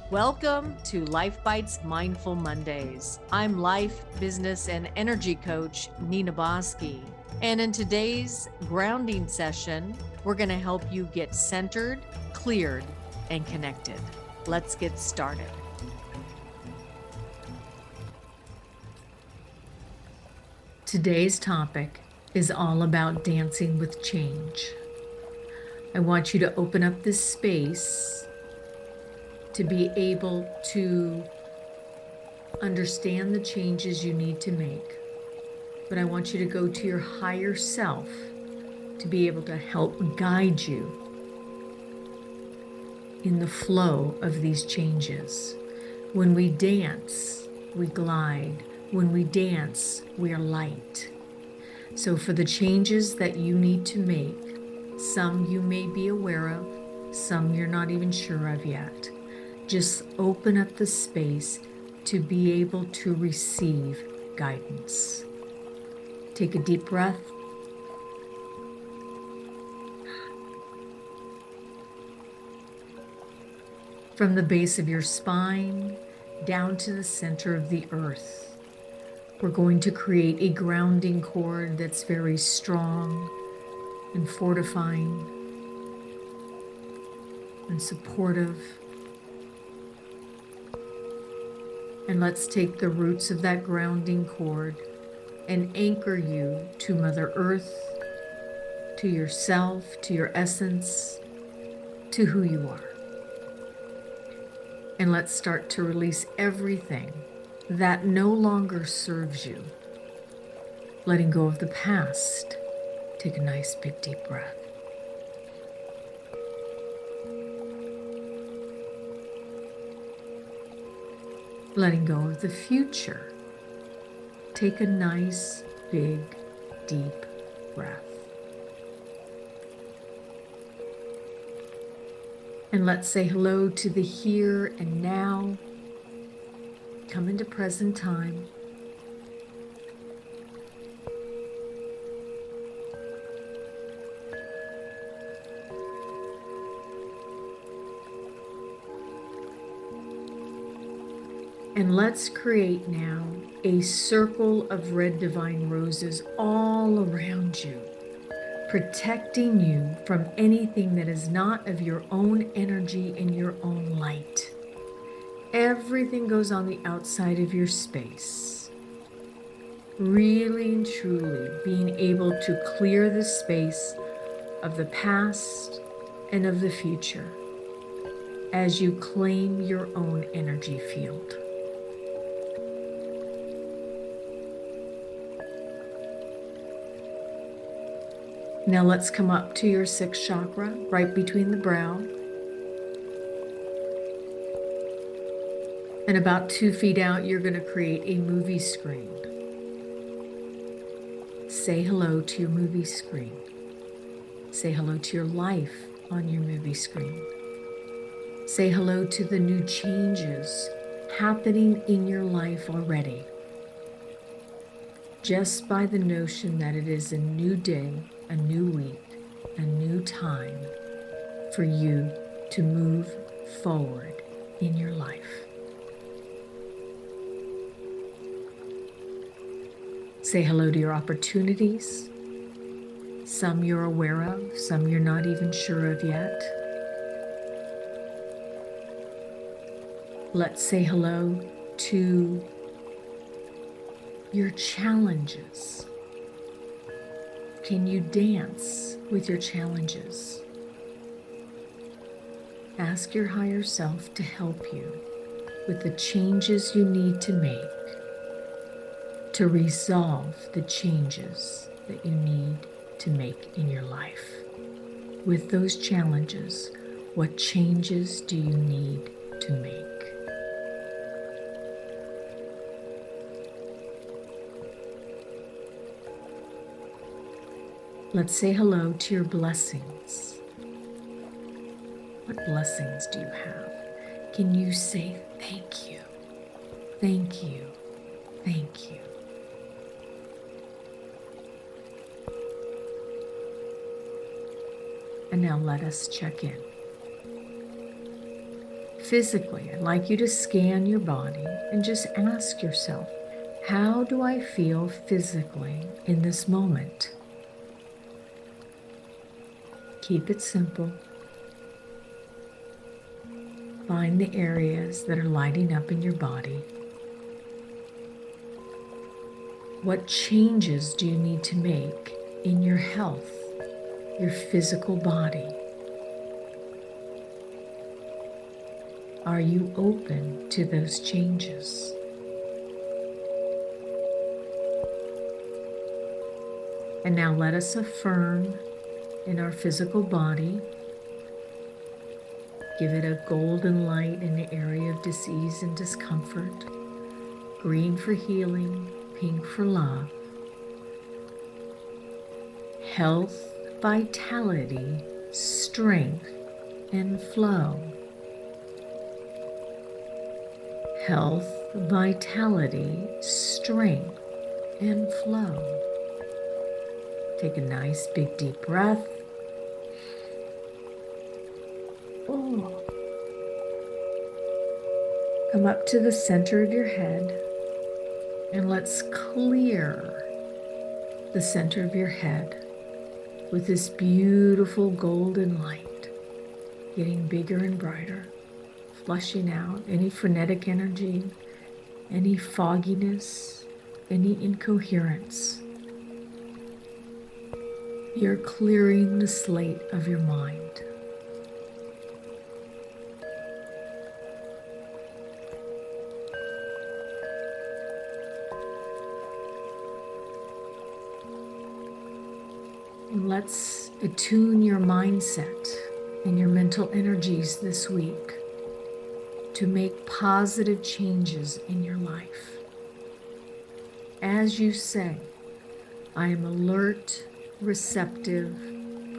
Welcome to LifeBites Mindful Mondays. I'm life, business, and energy coach Nina Bosky. And in today's grounding session, we're going to help you get centered, cleared, and connected. Let's get started. Today's topic is all about dancing with change. I want you to open up this space to be able to understand the changes you need to make. But I want you to go to your higher self to be able to help guide you in the flow of these changes. When we dance, we glide. When we dance, we are light. So for the changes that you need to make, some you may be aware of, some you're not even sure of yet. Just open up the space to be able to receive guidance. Take a deep breath. From the base of your spine down to the center of the earth. We're going to create a grounding cord that's very strong and fortifying and supportive. And let's take the roots of that grounding cord and anchor you to Mother Earth, to yourself, to your essence, to who you are. And let's start to release everything that no longer serves you. Letting go of the past. Take a nice big deep breath. Letting go of the future. Take a nice, big, deep breath. And let's say hello to the here and now. Come into present time. And let's create now a circle of red divine roses all around you, protecting you from anything that is not of your own energy and your own light. Everything goes on the outside of your space. Really and truly being able to clear the space of the past and of the future as you claim your own energy field. Now let's come up to your sixth chakra, right between the brow. And about 2 feet out, you're going to create a movie screen. Say hello to your movie screen. Say hello to your life on your movie screen. Say hello to the new changes happening in your life already. Just by the notion that it is a new day, a new week, a new time for you to move forward in your life. Say hello to your opportunities. Some you're aware of, some you're not even sure of yet. Let's say hello to your challenges. Can you dance with your challenges? Ask your higher self to help you with the changes you need to make to resolve the changes that you need to make in your life. With those challenges, what changes do you need to make? Let's say hello to your blessings. What blessings do you have? Can you say thank you? Thank you. Thank you. And now let us check in. physically, I'd like you to scan your body and just ask yourself, how do I feel physically in this moment? Keep it simple. Find the areas that are lighting up in your body. What changes do you need to make in your health, your physical body? Are you open to those changes? And now let us affirm in our physical body. Give it a golden light in the area of disease and discomfort. Green for healing, pink for love. Health, vitality, strength, and flow. Health, vitality, strength, and flow. Take a nice big deep breath. Oh. Come up to the center of your head and let's clear the center of your head with this beautiful golden light, getting bigger and brighter, flushing out any frenetic energy, any fogginess, any incoherence. You're clearing the slate of your mind. And let's attune your mindset and your mental energies this week to make positive changes in your life. As you say, I am alert, receptive,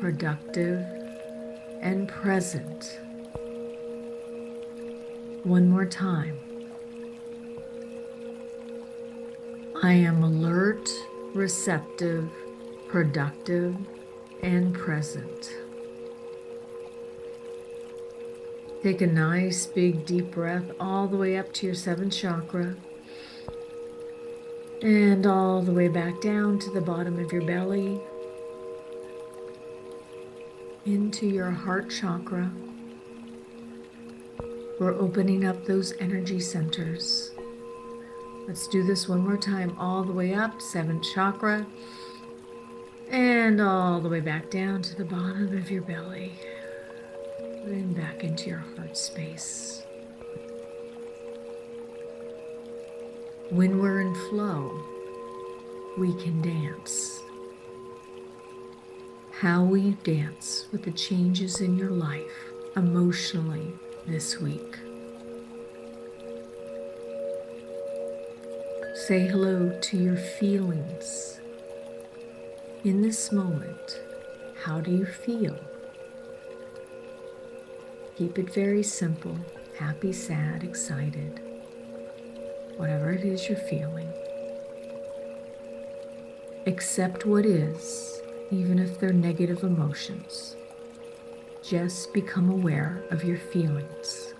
productive, and present. One more time. I am alert, receptive, productive, and present. Take a nice big deep breath all the way up to your seventh chakra and all the way back down to the bottom of your belly, into your heart chakra. We're opening up those energy centers. Let's do this one more time, all the way up, seventh chakra, and all the way back down to the bottom of your belly, and back into your heart space. When we're in flow, we can dance. How we dance with the changes in your life emotionally this week. Say hello to your feelings. In this moment, how do you feel? Keep it very simple, happy, sad, excited, whatever it is you're feeling. Accept what is, even if they're negative emotions. Just become aware of your feelings.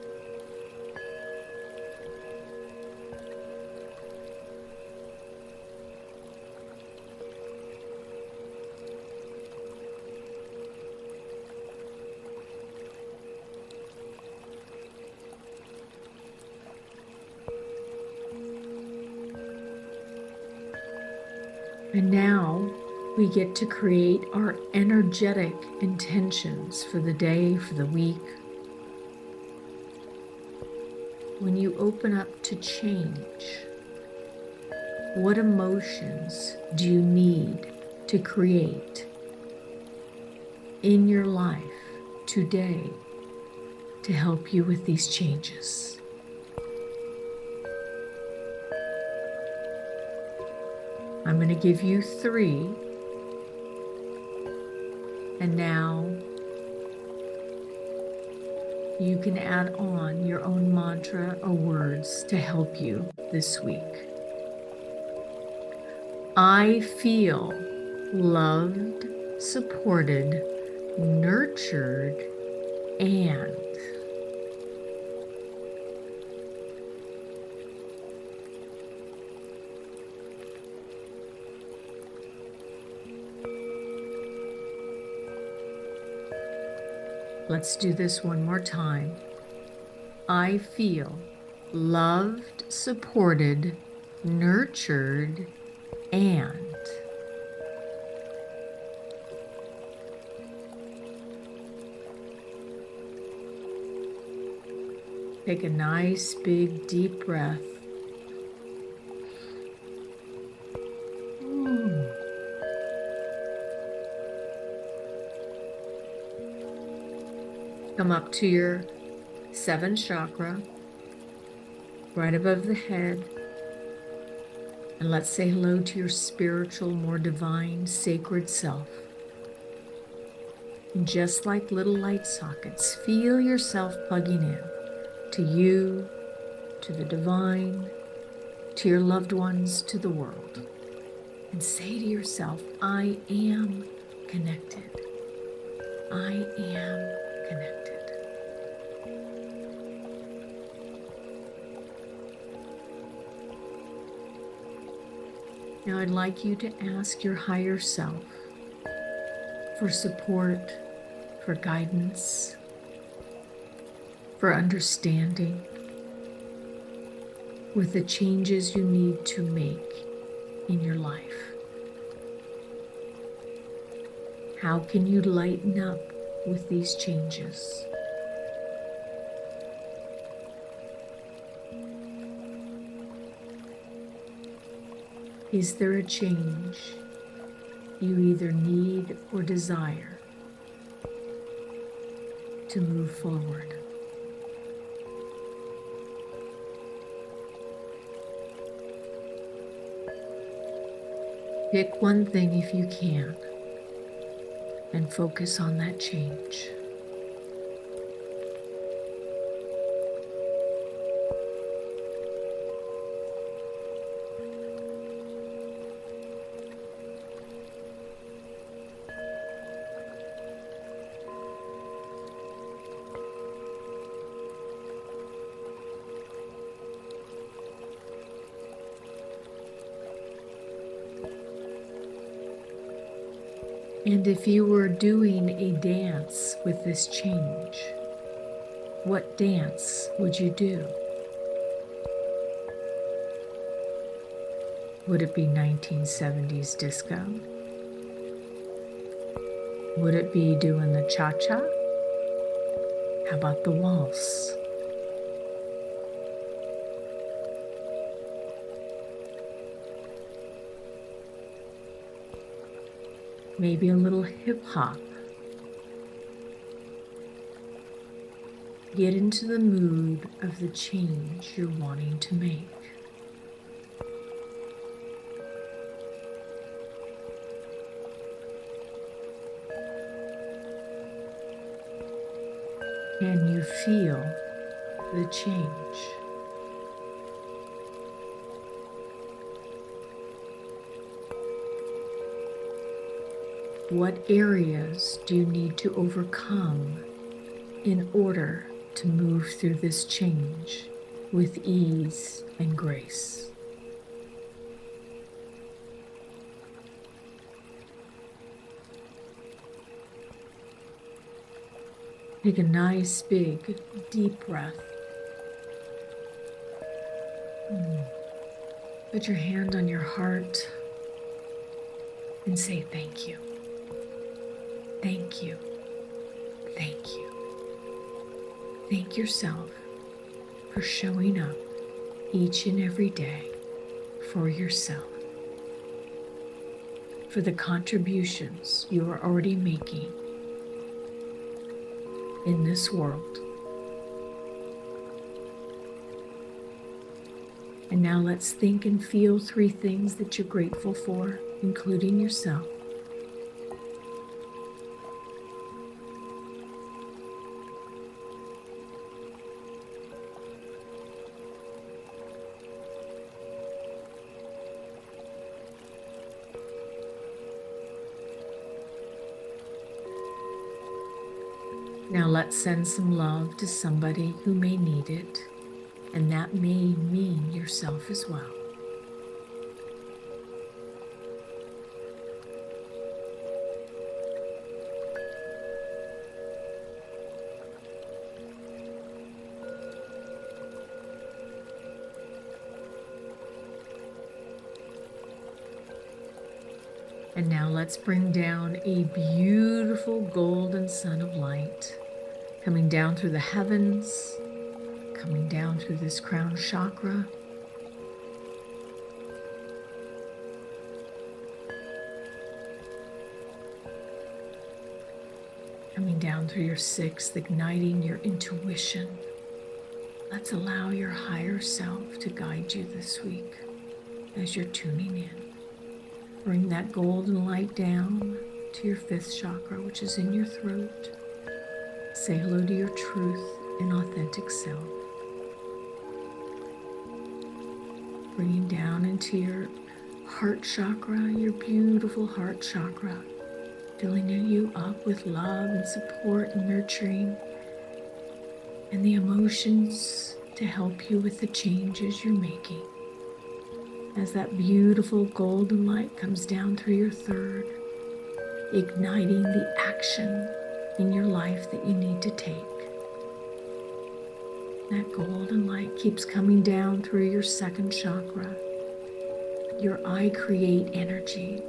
And now we get to create our energetic intentions for the day, for the week. When you open up to change, what emotions do you need to create in your life today to help you with these changes? I'm going to give you 3. And now you can add on your own mantra or words to help you this week. I feel loved, supported, nurtured, and Let's do this one more time. I feel loved, supported, nurtured, and take a nice big deep breath. Come up to your seventh chakra, right above the head. And let's say hello to your spiritual, more divine, sacred self. And just like little light sockets, feel yourself plugging in to you, to the divine, to your loved ones, to the world. And say to yourself, I am connected. I am connected. Now I'd like you to ask your higher self for support, for guidance, for understanding with the changes you need to make in your life. How can you lighten up with these changes? Is there a change you either need or desire to move forward? Pick one thing if you can and focus on that change. And if you were doing a dance with this change, what dance would you do? Would it be 1970s disco? Would it be doing the cha-cha? How about the waltz? Maybe a little hip hop. Get into the mood of the change you're wanting to make. Can you feel the change? What areas do you need to overcome in order to move through this change with ease and grace? Take a nice, big, deep breath. Put your hand on your heart and say thank you. Thank you. Thank you. Thank yourself for showing up each and every day for yourself, for the contributions you are already making in this world. And now let's think and feel 3 things that you're grateful for, including yourself. Now let's send some love to somebody who may need it, and that may mean yourself as well. And now let's bring down a beautiful golden sun of light, coming down through the heavens, coming down through this crown chakra. Coming down through your sixth, igniting your intuition. Let's allow your higher self to guide you this week as you're tuning in. Bring that golden light down to your fifth chakra, which is in your throat. Say hello to your truth and authentic self. Bringing down into your heart chakra, your beautiful heart chakra, filling you up with love and support and nurturing, and the emotions to help you with the changes you're making. As that beautiful golden light comes down through your third, igniting the action in your life that you need to take. That golden light keeps coming down through your second chakra, your I create energy,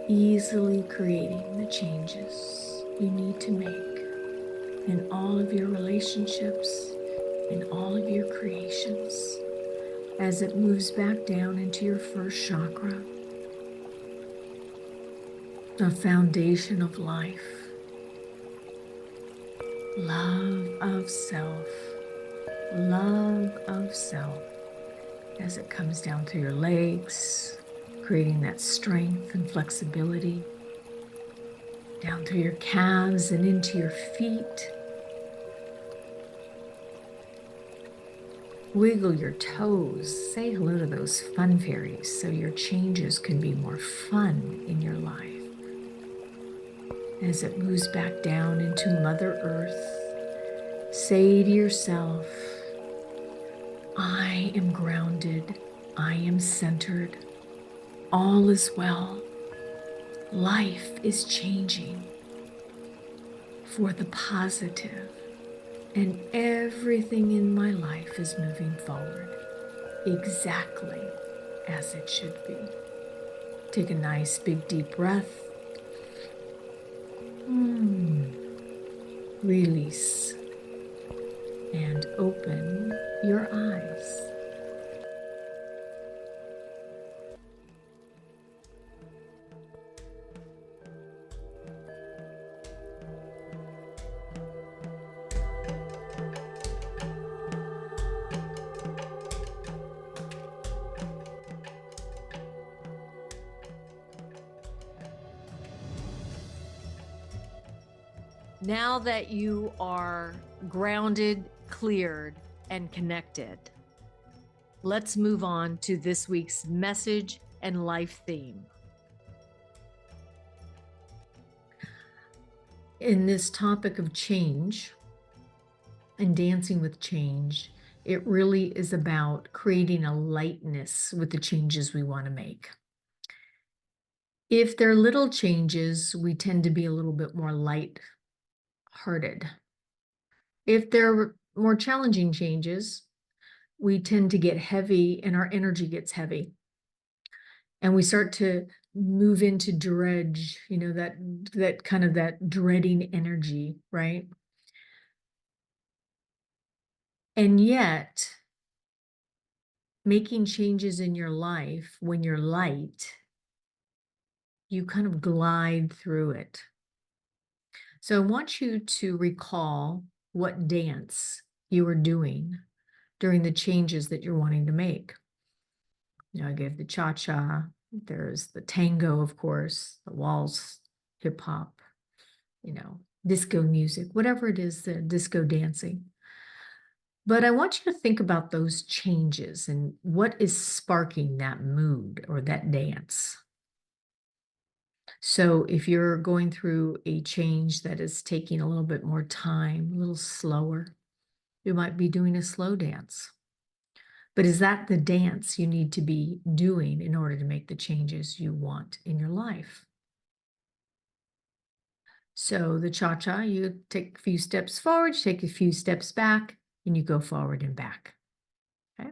easily creating the changes you need to make in all of your relationships, in all of your creations, as it moves back down into your first chakra, the foundation of life, love of self, as it comes down through your legs, creating that strength and flexibility, down through your calves and into your feet. Wiggle your toes. Say hello to those fun fairies so your changes can be more fun in your life. As it moves back down into Mother Earth, say to yourself, I am grounded, I am centered, all is well. Life is changing for the positive, and everything in my life is moving forward exactly as it should be. Take a nice big deep breath. Release and open your eyes. Now that you are grounded, cleared, and connected, let's move on to this week's message and life theme. In this topic of change and dancing with change, it really is about creating a lightness with the changes we want to make. If they're little changes, we tend to be a little bit more light-hearted. If they're more challenging changes, we tend to get heavy and our energy gets heavy. And we start to move into dredge, that kind of that dreading energy, right? And yet, making changes in your life when you're light, you kind of glide through it. So I want you to recall what dance you were doing during the changes that you're wanting to make. I gave the cha-cha, there's the tango, of course, the waltz, hip hop, disco music, whatever it is, the disco dancing. But I want you to think about those changes and what is sparking that mood or that dance. So if you're going through a change that is taking a little bit more time, a little slower, you might be doing a slow dance. But is that the dance you need to be doing in order to make the changes you want in your life? So the cha-cha, you take a few steps forward, you take a few steps back, and you go forward and back. Okay.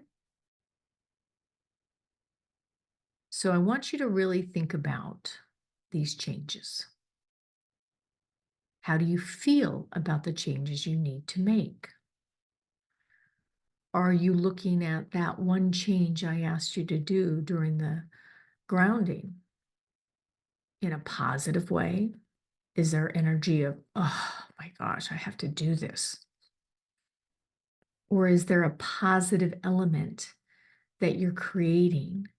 So I want you to really think about these changes. How do you feel about the changes you need to make? Are you looking at that one change I asked you to do during the grounding in a positive way? Is there energy of, oh my gosh, I have to do this? Or is there a positive element that you're creating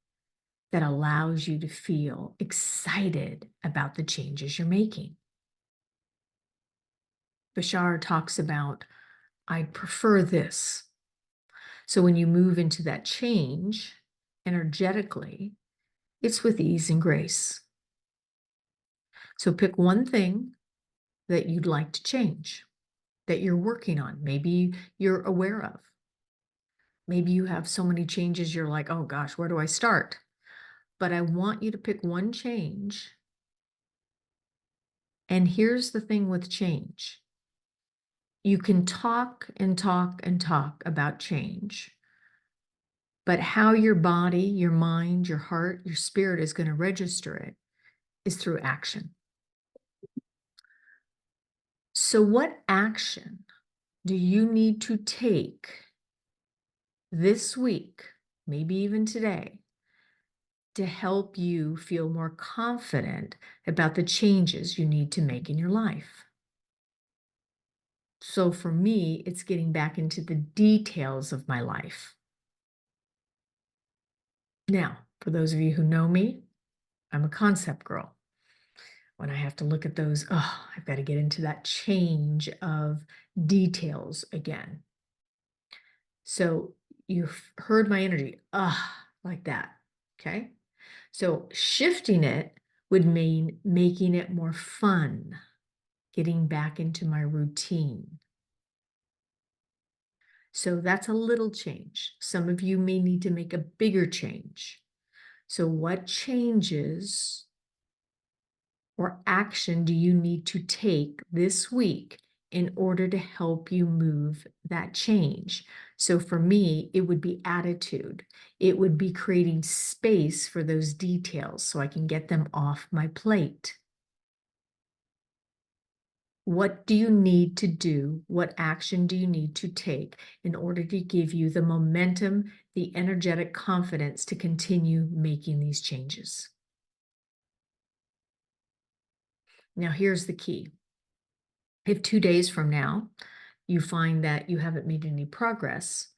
that allows you to feel excited about the changes you're making? Bashar talks about, I prefer this. So when you move into that change energetically, it's with ease and grace. So pick one thing that you'd like to change, that you're working on, maybe you're aware of. Maybe you have so many changes, you're like, oh gosh, where do I start? But I want you to pick one change. And here's the thing with change. You can talk and talk and talk about change, but how your body, your mind, your heart, your spirit is going to register it is through action. So, what action do you need to take this week, maybe even today, to help you feel more confident about the changes you need to make in your life? So, for me, it's getting back into the details of my life. Now, for those of you who know me, I'm a concept girl. When I have to look at those, oh, I've got to get into that change of details again. So you've heard my energy, like that. Okay. So shifting it would mean making it more fun, getting back into my routine. So that's a little change. Some of you may need to make a bigger change. So, what changes or action do you need to take this week in order to help you move that change? So for me, it would be attitude. It would be creating space for those details so I can get them off my plate. What do you need to do? What action do you need to take in order to give you the momentum, the energetic confidence to continue making these changes? Now, here's the key. If 2 days from now you find that you haven't made any progress,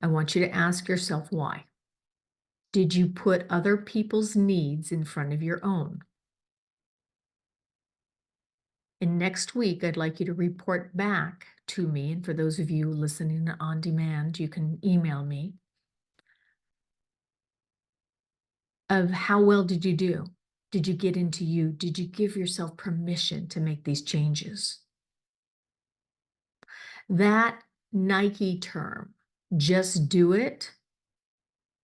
I want you to ask yourself why. Did you put other people's needs in front of your own? And next week, I'd like you to report back to me. And for those of you listening on demand, you can email me of how well did you do? Did you get into you? Did you give yourself permission to make these changes? That Nike term, just do it,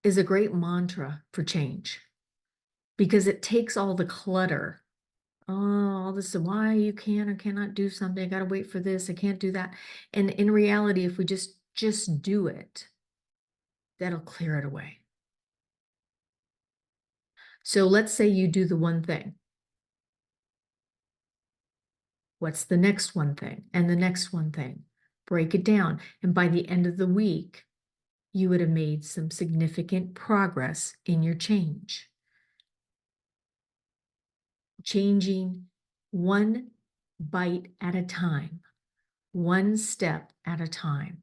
is a great mantra for change because it takes all the clutter. Oh, all this, why you can or cannot do something. I got to wait for this. I can't do that. And in reality, if we just do it, that'll clear it away. So let's say you do the one thing. What's the next one thing? And the next one thing. Break it down. And by the end of the week, you would have made some significant progress in your change. Changing one bite at a time, one step at a time.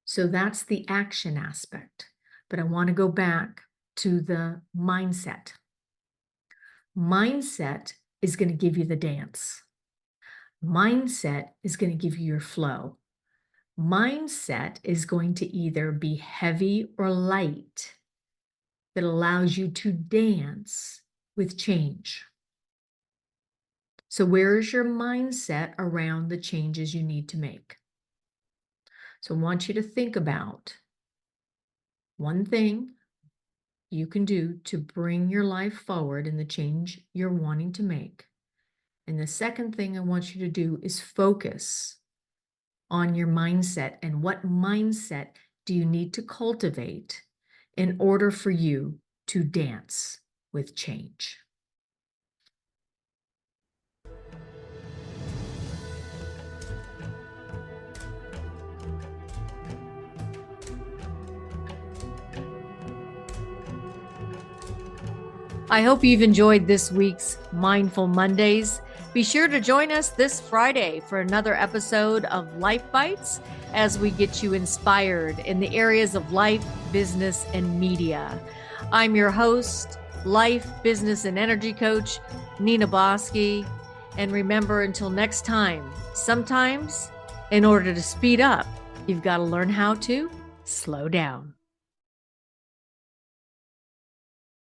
So that's the action aspect. But I want to go back to the mindset. Mindset is going to give you the dance. Mindset is going to give you your flow. Mindset is going to either be heavy or light that allows you to dance with change. So, where is your mindset around the changes you need to make? So, I want you to think about one thing you can do to bring your life forward in the change you're wanting to make. And the second thing I want you to do is focus on your mindset and what mindset do you need to cultivate in order for you to dance with change. I hope you've enjoyed this week's Mindful Mondays. Be sure to join us this Friday for another episode of LifeBites as we get you inspired in the areas of life, business, and media. I'm your host, life, business, and energy coach, Nina Bosky. And remember, until next time, sometimes in order to speed up, you've got to learn how to slow down.